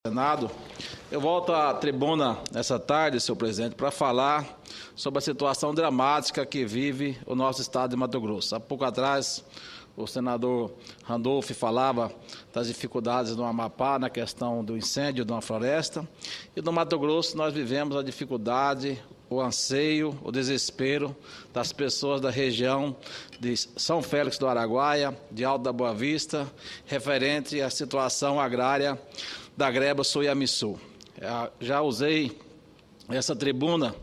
Senado, eu volto à tribuna nessa tarde, senhor presidente, para falar sobre a situação dramática que vive o nosso estado de Mato Grosso. Há pouco atrás, o senador Randolph falava das dificuldades no Amapá, na questão do incêndio de uma floresta, e no Mato Grosso nós vivemos a dificuldade, o anseio, o desespero das pessoas da região de São Félix do Araguaia, de Alto da Boa Vista, referente à situação agrária da greba Soiamiçu. Já usei essa tribuna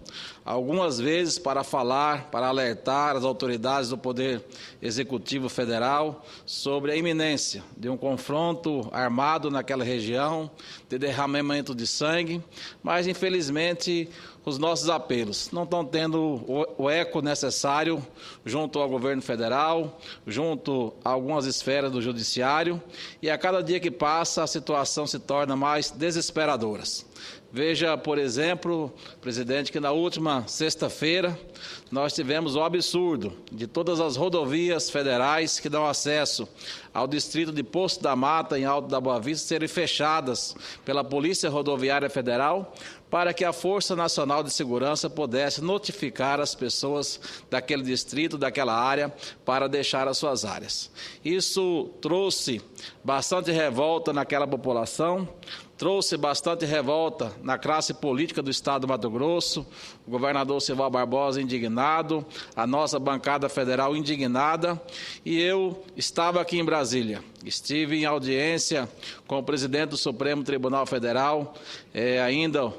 algumas vezes para falar, para alertar as autoridades do Poder Executivo Federal sobre a iminência de um confronto armado naquela região, de derramamento de sangue, mas infelizmente os nossos apelos não estão tendo o eco necessário junto ao governo federal, junto a algumas esferas do judiciário, e a cada dia que passa a situação se torna mais desesperadora. Veja, por exemplo, presidente, que na última sexta-feira nós tivemos o absurdo de todas as rodovias federais que dão acesso ao distrito de Poço da Mata, em Alto da Boa Vista, serem fechadas pela Polícia Rodoviária Federal para que a Força Nacional de Segurança pudesse notificar as pessoas daquele distrito, daquela área, para deixar as suas áreas. Isso trouxe bastante revolta naquela população, trouxe bastante revolta na classe política do estado do Mato Grosso, o governador Sival Barbosa indignado, a nossa bancada federal indignada, e eu estava aqui em Brasília, estive em audiência com o presidente do Supremo Tribunal Federal, ainda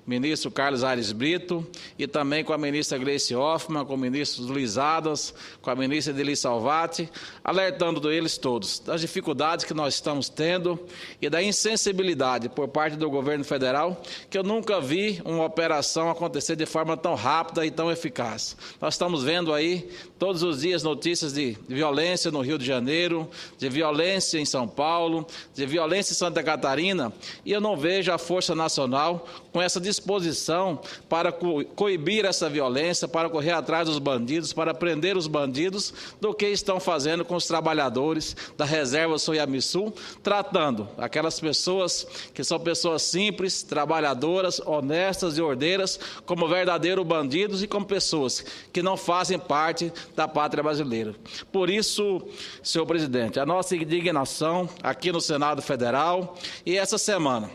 ministro Carlos Aires Brito, e também com a ministra Gleice Hoffmann, com o ministro Luiz Adams, com a ministra Edili Salvati, alertando eles todos das dificuldades que nós estamos tendo e da insensibilidade por parte do governo federal, que eu nunca vi uma operação acontecer de forma tão rápida e tão eficaz. Nós estamos vendo aí todos os dias notícias de violência no Rio de Janeiro, de violência em São Paulo, de violência em Santa Catarina, e eu não vejo a Força Nacional com essa disposição para coibir essa violência, para correr atrás dos bandidos, para prender os bandidos, do que estão fazendo com os trabalhadores da reserva Soiamiçu, tratando aquelas pessoas que são pessoas simples, trabalhadoras, honestas e ordeiras, como verdadeiros bandidos e como pessoas que não fazem parte da pátria brasileira. Por isso, senhor presidente, a nossa indignação aqui no Senado Federal, e essa semana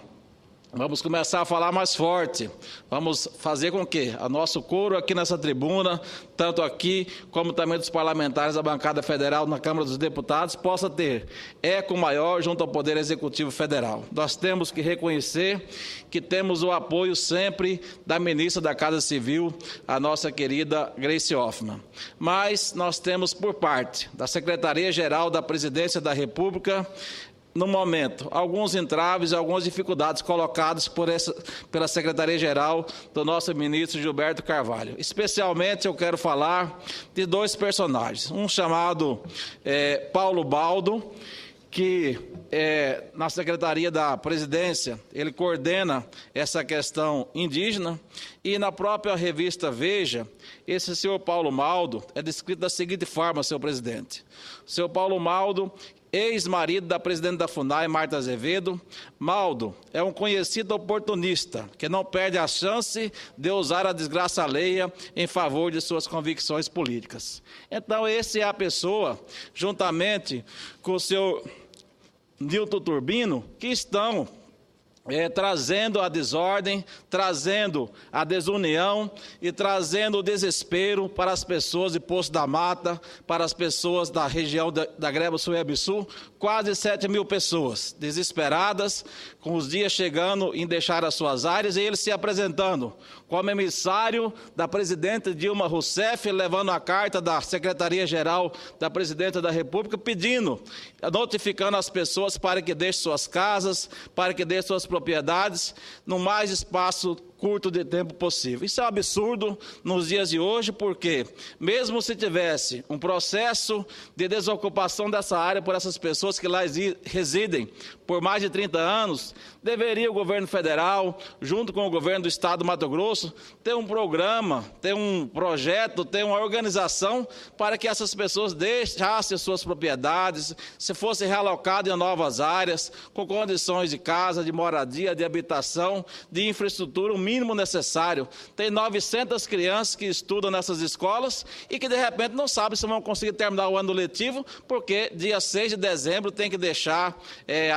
vamos começar a falar mais forte, vamos fazer com que o nosso coro aqui nessa tribuna, tanto aqui como também dos parlamentares da bancada federal na Câmara dos Deputados, possa ter eco maior junto ao Poder Executivo Federal. Nós temos que reconhecer que temos o apoio sempre da ministra da Casa Civil, a nossa querida Gleice Hoffmann. Mas nós temos por parte da Secretaria-Geral da Presidência da República, no momento, alguns entraves e algumas dificuldades colocadas pela Secretaria-Geral do nosso ministro Gilberto Carvalho. Especialmente eu quero falar de dois personagens, um chamado Paulo Baldo, que na Secretaria da Presidência, ele coordena essa questão indígena, e na própria revista Veja, esse senhor Paulo Baldo é descrito da seguinte forma, senhor presidente. O senhor Paulo Baldo, ex-marido da presidente da FUNAI, Marta Azevedo, Baldo é um conhecido oportunista, que não perde a chance de usar a desgraça alheia em favor de suas convicções políticas. Então, essa é a pessoa, juntamente com o senhor Nilton Turbino, que estão trazendo a desordem, trazendo a desunião e trazendo o desespero para as pessoas de Poço da Mata, para as pessoas da região da greba Soiamiçu, quase 7 mil pessoas desesperadas, com os dias chegando em deixar as suas áreas, e ele se apresentando como emissário da presidenta Dilma Rousseff, levando a carta da Secretaria-Geral da Presidenta da República, notificando as pessoas para que deixem suas casas, para que deixem suas propriedades no mais espaço curto de tempo possível. Isso é um absurdo nos dias de hoje, porque mesmo se tivesse um processo de desocupação dessa área por essas pessoas que lá residem por mais de 30 anos, deveria o governo federal, junto com o governo do estado do Mato Grosso, ter um programa, ter um projeto, ter uma organização para que essas pessoas deixassem suas propriedades, se fossem realocadas em novas áreas, com condições de casa, de moradia, moradia, de habitação, de infraestrutura, o mínimo necessário. Tem 900 crianças que estudam nessas escolas e que, de repente, não sabem se vão conseguir terminar o ano letivo, porque dia 6 de dezembro tem que deixar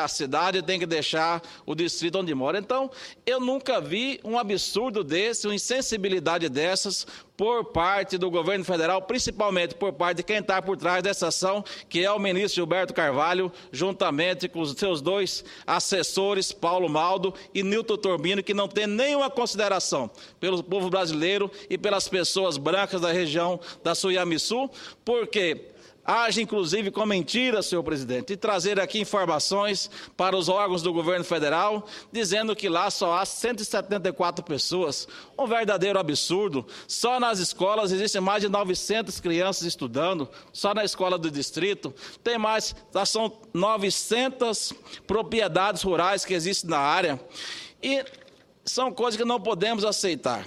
a cidade, tem que deixar o distrito onde mora. Então, eu nunca vi um absurdo desse, uma insensibilidade dessas, por parte do governo federal, principalmente por parte de quem está por trás dessa ação, que é o ministro Gilberto Carvalho, juntamente com os seus dois assessores, Paulo Maldo e Nilton Torbini, que não tem nenhuma consideração pelo povo brasileiro e pelas pessoas brancas da região da Suiamiçu, porque age, inclusive, com mentira, senhor presidente, e trazer aqui informações para os órgãos do governo federal, dizendo que lá só há 174 pessoas. Um verdadeiro absurdo. Só nas escolas existem mais de 900 crianças estudando, só na escola do distrito. Tem mais, são 900 propriedades rurais que existem na área. E são coisas que não podemos aceitar.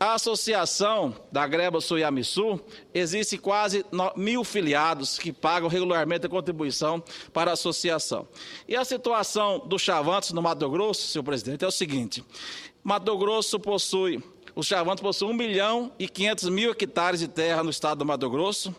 A associação da Greba Suiamiçu, existe quase 1.000 filiados que pagam regularmente a contribuição para a associação. E a situação do Chavantes no Mato Grosso, senhor presidente, é o seguinte: os Chavantes possuem 1.500.000 hectares de terra no estado do Mato Grosso,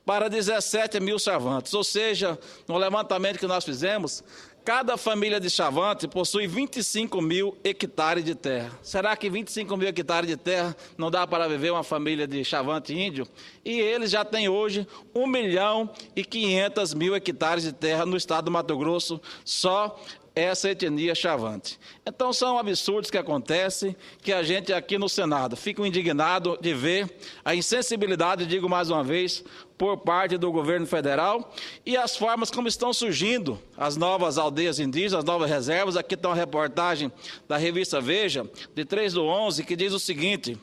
para 17 mil Chavantes, ou seja, no levantamento que nós fizemos, cada família de Chavante possui 25.000 hectares de terra. Será que 25.000 hectares de terra não dá para viver uma família de Chavante índio? E eles já têm hoje 1.500.000 hectares de terra no estado do Mato Grosso, só essa etnia Chavante. Então são absurdos que acontecem, que a gente aqui no Senado fica indignado de ver a insensibilidade, digo mais uma vez, por parte do governo federal e as formas como estão surgindo as novas aldeias indígenas, as novas reservas. Aqui está uma reportagem da revista Veja, de 3/11, que diz o seguinte: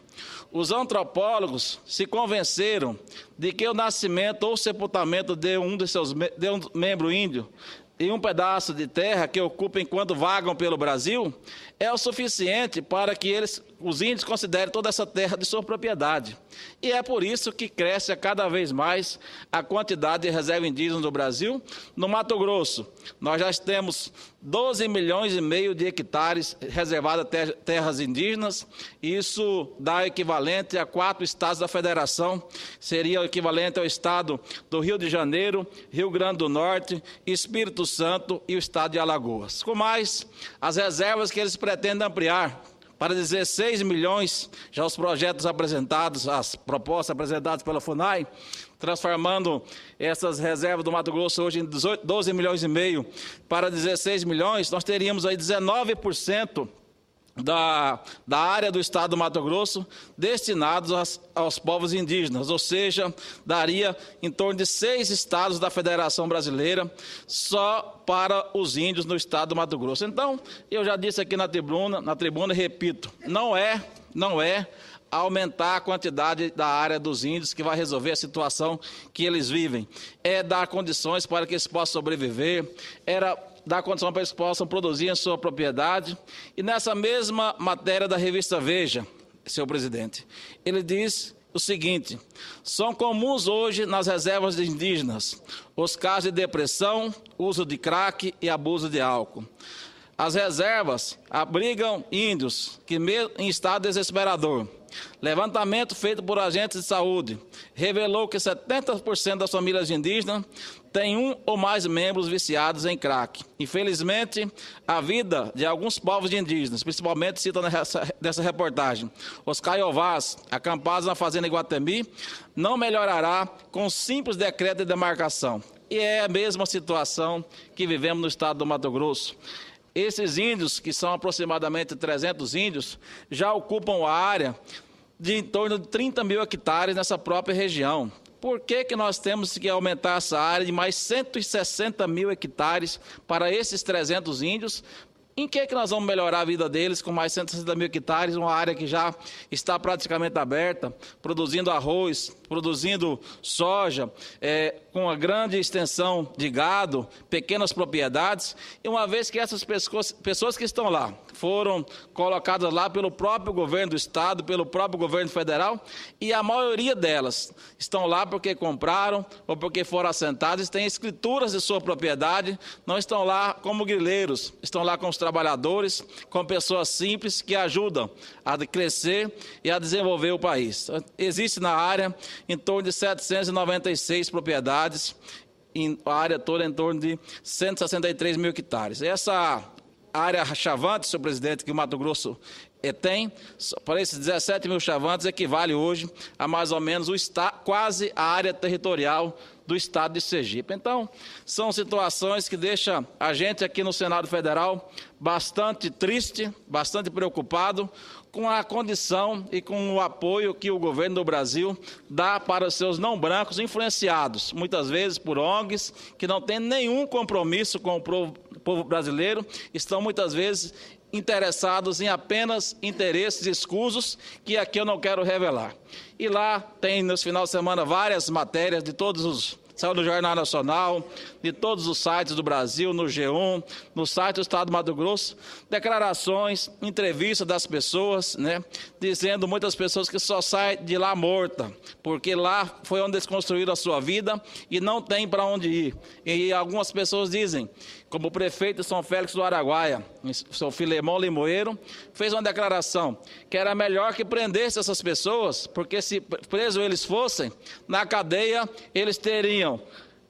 os antropólogos se convenceram de que o nascimento ou sepultamento de um membro índio em um pedaço de terra que ocupa enquanto vagam pelo Brasil é o suficiente para que os índios considerem toda essa terra de sua propriedade. E é por isso que cresce cada vez mais a quantidade de reserva indígena no Brasil. No Mato Grosso, nós já temos 12 milhões e meio de hectares reservados a terras indígenas. Isso dá equivalente a 4 estados da federação. Seria o equivalente ao estado do Rio de Janeiro, Rio Grande do Norte, Espírito Santo e o estado de Alagoas. Com mais, as reservas que eles pretendem ampliar para 16 milhões, já os projetos apresentados, as propostas apresentadas pela FUNAI, transformando essas reservas do Mato Grosso hoje em 12 milhões e meio para 16 milhões, nós teríamos aí 19% da área do estado do Mato Grosso destinados aos povos indígenas, ou seja, daria em torno de 6 estados da Federação Brasileira só para os índios no estado do Mato Grosso. Então, eu já disse aqui na tribuna e repito, não é aumentar a quantidade da área dos índios que vai resolver a situação que eles vivem. É dar condições para que eles possam sobreviver, dar condição para que eles possam produzir em sua propriedade. E nessa mesma matéria da revista Veja, senhor presidente, ele diz o seguinte: são comuns hoje nas reservas indígenas os casos de depressão, uso de crack e abuso de álcool. As reservas abrigam índios que, em estado desesperador. Levantamento feito por agentes de saúde revelou que 70% das famílias indígenas têm um ou mais membros viciados em crack. Infelizmente, a vida de alguns povos indígenas, principalmente cita nessa reportagem, os caiovás, acampados na fazenda Iguatemi, não melhorará com simples decreto de demarcação. E é a mesma situação que vivemos no estado do Mato Grosso. Esses índios, que são aproximadamente 300 índios, já ocupam a área de em torno de 30 mil hectares nessa própria região. Por que nós temos que aumentar essa área de mais 160 mil hectares para esses 300 índios? Em que nós vamos melhorar a vida deles com mais 160 mil hectares, uma área que já está praticamente aberta, produzindo arroz, produzindo soja, com uma grande extensão de gado, pequenas propriedades, e uma vez que essas pessoas que estão lá foram colocadas lá pelo próprio governo do Estado, pelo próprio governo federal, e a maioria delas estão lá porque compraram ou porque foram assentadas, têm escrituras de sua propriedade, não estão lá como grileiros, estão lá com os trabalhadores, com pessoas simples que ajudam a crescer e a desenvolver o país. Existe na área em torno de 796 propriedades, a área toda em torno de 163 mil hectares. Essa área chavante, senhor presidente, que o Mato Grosso tem, para esses 17 mil chavantes, equivale hoje a mais ou menos quase a área territorial do estado de Sergipe. Então, são situações que deixam a gente aqui no Senado Federal bastante triste, bastante preocupado com a condição e com o apoio que o governo do Brasil dá para os seus não brancos influenciados, muitas vezes por ONGs, que não têm nenhum compromisso com o povo brasileiro, estão muitas vezes interessados em apenas interesses escusos, que aqui eu não quero revelar. E lá tem, nos finais de semana, várias matérias de todos os... Saiu no Jornal Nacional, de todos os sites do Brasil, no G1, no site do Estado do Mato Grosso, declarações, entrevistas das pessoas, dizendo muitas pessoas que só saem de lá morta, porque lá foi onde eles construíram a sua vida e não tem para onde ir. E algumas pessoas dizem, como o prefeito de São Félix do Araguaia, o seu Filemão Limoeiro, fez uma declaração que era melhor que prendesse essas pessoas, porque se presos eles fossem, na cadeia eles teriam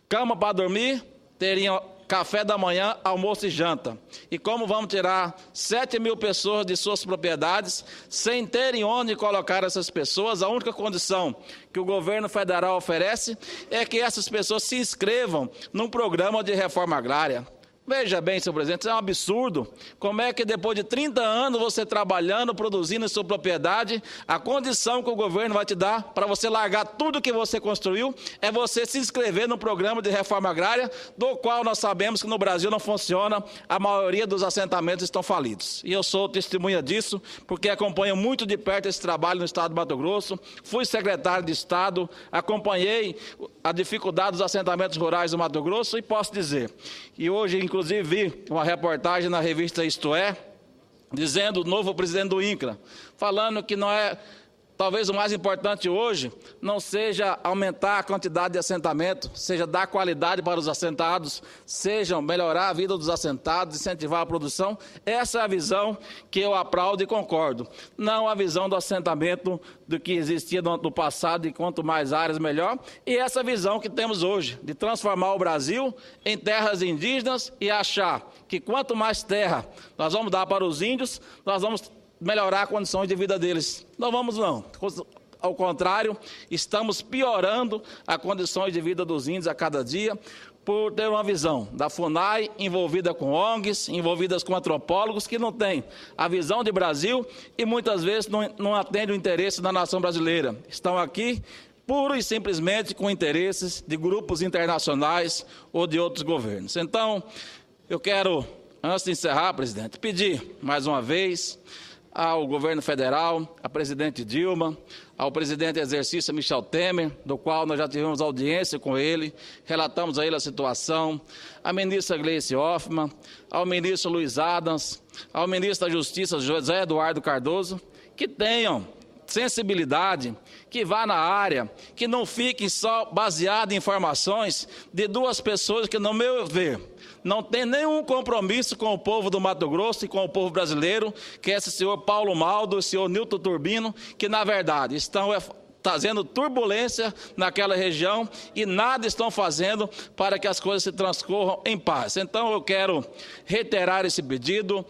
cama para dormir, teriam café da manhã, almoço e janta. E como vamos tirar 7 mil pessoas de suas propriedades, sem terem onde colocar essas pessoas, a única condição que o governo federal oferece é que essas pessoas se inscrevam num programa de reforma agrária. Veja bem, senhor presidente, isso é um absurdo. Como é que depois de 30 anos você trabalhando, produzindo em sua propriedade, a condição que o governo vai te dar para você largar tudo que você construiu é você se inscrever no programa de reforma agrária, do qual nós sabemos que no Brasil não funciona, a maioria dos assentamentos estão falidos. E eu sou testemunha disso, porque acompanho muito de perto esse trabalho no estado do Mato Grosso, fui secretário de Estado, acompanhei a dificuldade dos assentamentos rurais do Mato Grosso e posso dizer, e hoje, inclusive, vi uma reportagem na revista Isto É, dizendo o novo presidente do INCRA, falando que não é, talvez o mais importante hoje, não seja aumentar a quantidade de assentamento, seja dar qualidade para os assentados, seja melhorar a vida dos assentados, incentivar a produção. Essa é a visão que eu aplaudo e concordo. Não a visão do assentamento do que existia no passado, e quanto mais áreas, melhor. E essa visão que temos hoje, de transformar o Brasil em terras indígenas e achar que quanto mais terra nós vamos dar para os índios, nós vamos melhorar a condição de vida deles. Não vamos não. Ao contrário, estamos piorando a condição de vida dos índios a cada dia, por ter uma visão da FUNAI envolvida com ONGs, envolvidas com antropólogos que não têm a visão de Brasil e muitas vezes não atendem o interesse da nação brasileira. Estão aqui puro e simplesmente com interesses de grupos internacionais ou de outros governos. Então, eu quero, antes de encerrar, presidente, pedir mais uma vez ao governo federal, à presidente Dilma, ao presidente em exercício Michel Temer, do qual nós já tivemos audiência com ele, relatamos a ele a situação, à ministra Gleice Hoffmann, ao ministro Luiz Adams, ao ministro da Justiça José Eduardo Cardoso, que tenham sensibilidade, que vá na área, que não fiquem só baseados em informações de duas pessoas que, no meu ver, não tem nenhum compromisso com o povo do Mato Grosso e com o povo brasileiro, que é esse senhor Paulo Maldo e o senhor Nilton Turbino, que, na verdade, estão trazendo turbulência naquela região e nada estão fazendo para que as coisas se transcorram em paz. Então, eu quero reiterar esse pedido.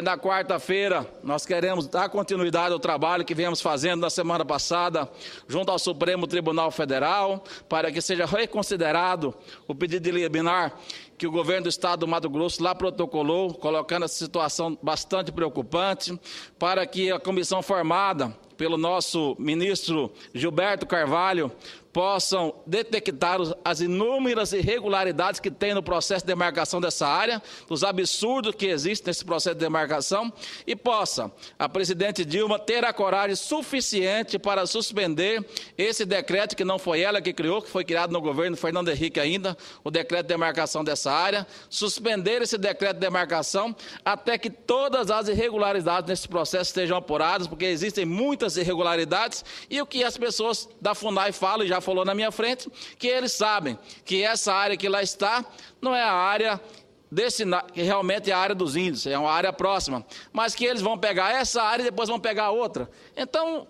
Na quarta-feira, nós queremos dar continuidade ao trabalho que viemos fazendo na semana passada, junto ao Supremo Tribunal Federal, para que seja reconsiderado o pedido de liminar que o governo do estado do Mato Grosso lá protocolou, colocando essa situação bastante preocupante, para que a comissão formada pelo nosso ministro Gilberto Carvalho, possam detectar as inúmeras irregularidades que tem no processo de demarcação dessa área, dos absurdos que existem nesse processo de demarcação, e possa a presidente Dilma ter a coragem suficiente para suspender esse decreto, que não foi ela que criou, que foi criado no governo Fernando Henrique ainda, o decreto de demarcação dessa área, suspender esse decreto de demarcação até que todas as irregularidades nesse processo estejam apuradas, porque existem muitas irregularidades, e o que as pessoas da FUNAI falam, e já falou na minha frente, que eles sabem que essa área que lá está não é a área que realmente é a área dos índios, é uma área próxima, mas que eles vão pegar essa área e depois vão pegar outra. Então,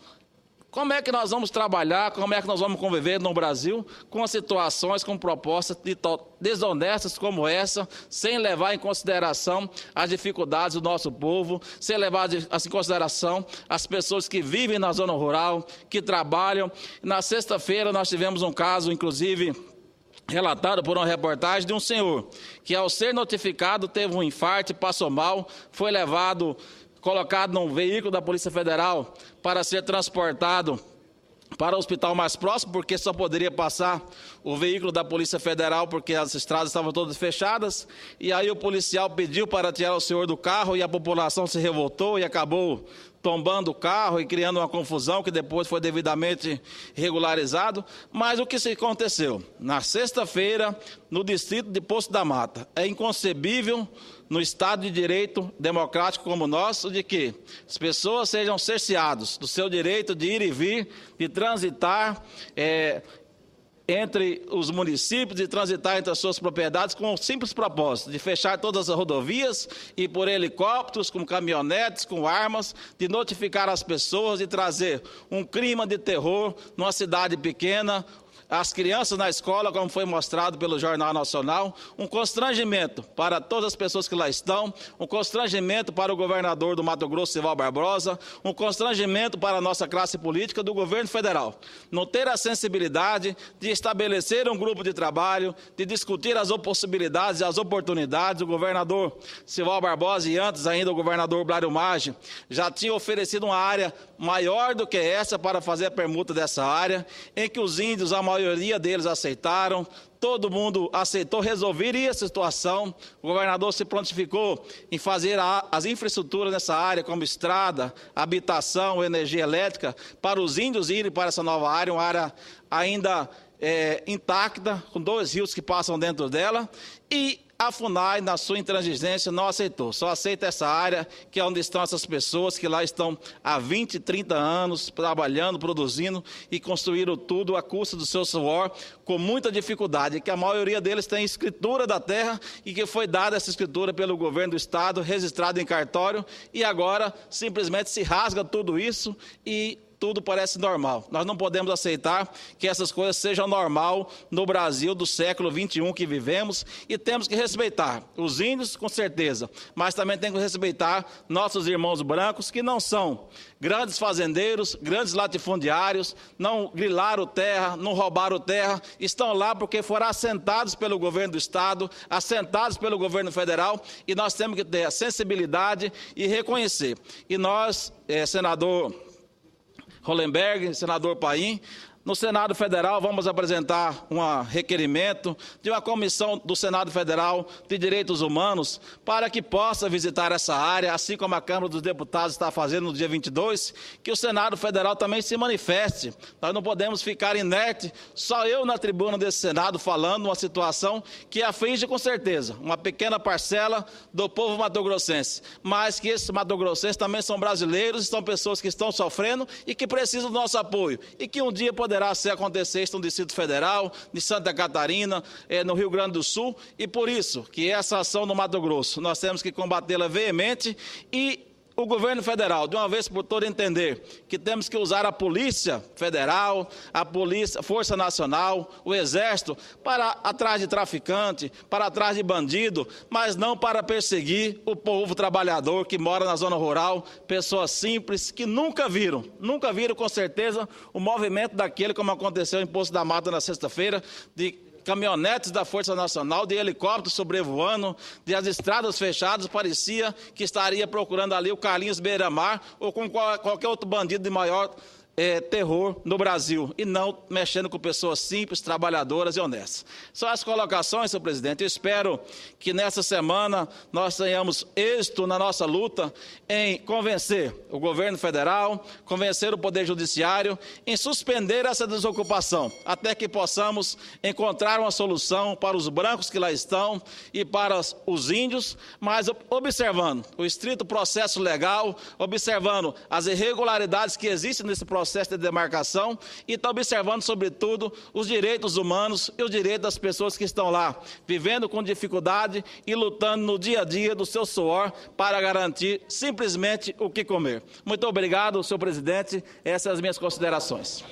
como é que nós vamos trabalhar, como é que nós vamos conviver no Brasil com situações, com propostas desonestas como essa, sem levar em consideração as dificuldades do nosso povo, sem levar em consideração as pessoas que vivem na zona rural, que trabalham. Na sexta-feira nós tivemos um caso, inclusive, relatado por uma reportagem de um senhor que, ao ser notificado, teve um infarto, passou mal, foi colocado num veículo da Polícia Federal para ser transportado para o hospital mais próximo, porque só poderia passar o veículo da Polícia Federal, porque as estradas estavam todas fechadas, e aí o policial pediu para tirar o senhor do carro, e a população se revoltou e acabou tombando o carro e criando uma confusão que depois foi devidamente regularizado. Mas o que se aconteceu? Na sexta-feira, no distrito de Poço da Mata, é inconcebível no Estado de Direito democrático como o nosso, de que as pessoas sejam cerceadas do seu direito de ir e vir, de transitar entre os municípios, de transitar entre as suas propriedades, com o simples propósito de fechar todas as rodovias e por helicópteros, com caminhonetes, com armas, de notificar as pessoas, de trazer um clima de terror numa cidade pequena, as crianças na escola, como foi mostrado pelo Jornal Nacional, um constrangimento para todas as pessoas que lá estão, um constrangimento para o governador do Mato Grosso, Sival Barbosa, um constrangimento para a nossa classe política do governo federal. Não ter a sensibilidade de estabelecer um grupo de trabalho, de discutir as possibilidades e as oportunidades. O governador Sival Barbosa e antes ainda o governador Blário Maggi já tinham oferecido uma área maior do que essa para fazer a permuta dessa área, em que os índios, a maioria deles aceitaram, todo mundo aceitou resolver essa situação. O governador se prontificou em fazer as infraestruturas nessa área, como estrada, habitação, energia elétrica, para os índios irem para essa nova área, uma área ainda intacta, com 2 rios que passam dentro dela, e a FUNAI, na sua intransigência, não aceitou. Só aceita essa área, que é onde estão essas pessoas que lá estão há 20, 30 anos trabalhando, produzindo e construíram tudo à custa do seu suor, com muita dificuldade, que a maioria deles tem escritura da terra e que foi dada essa escritura pelo governo do estado, registrada em cartório, e agora simplesmente se rasga tudo isso e tudo parece normal. Nós não podemos aceitar que essas coisas sejam normal no Brasil do século XXI que vivemos, e temos que respeitar os índios, com certeza, mas também temos que respeitar nossos irmãos brancos, que não são grandes fazendeiros, grandes latifundiários, não grilaram terra, não roubaram terra, estão lá porque foram assentados pelo governo do estado, assentados pelo governo federal, e nós temos que ter a sensibilidade e reconhecer. E nós, senador Hollenberg, senador Paim, no Senado Federal vamos apresentar um requerimento de uma comissão do Senado Federal de Direitos Humanos para que possa visitar essa área, assim como a Câmara dos Deputados está fazendo no dia 22, que o Senado Federal também se manifeste. Nós não podemos ficar inertes, só eu na tribuna desse Senado falando uma situação que aflige com certeza uma pequena parcela do povo mato-grossense, mas que esses mato-grossenses também são brasileiros, são pessoas que estão sofrendo e que precisam do nosso apoio, e que um dia poderá acontecer isso no Distrito Federal, de Santa Catarina, no Rio Grande do Sul, e por isso que essa ação no Mato Grosso nós temos que combatê-la veemente, e o governo federal, de uma vez por todas, entender que temos que usar a Polícia Federal, a Força Nacional, o Exército, para atrás de traficante, para atrás de bandido, mas não para perseguir o povo trabalhador que mora na zona rural, pessoas simples que nunca viram com certeza o movimento daquele, como aconteceu em Poço da Mata na sexta-feira, de caminhonetes da Força Nacional, de helicópteros sobrevoando, de as estradas fechadas, parecia que estaria procurando ali o Carlinhos Beira-Mar ou com qualquer outro bandido de maior terror no Brasil, e não mexendo com pessoas simples, trabalhadoras e honestas. São as colocações, senhor presidente. Eu espero que nessa semana nós tenhamos êxito na nossa luta em convencer o governo federal, convencer o Poder Judiciário em suspender essa desocupação, até que possamos encontrar uma solução para os brancos que lá estão e para os índios, mas observando o estrito processo legal, observando as irregularidades que existem nesse processo de demarcação e está observando, sobretudo, os direitos humanos e os direitos das pessoas que estão lá, vivendo com dificuldade e lutando no dia a dia do seu suor para garantir simplesmente o que comer. Muito obrigado, senhor presidente. Essas são as minhas considerações.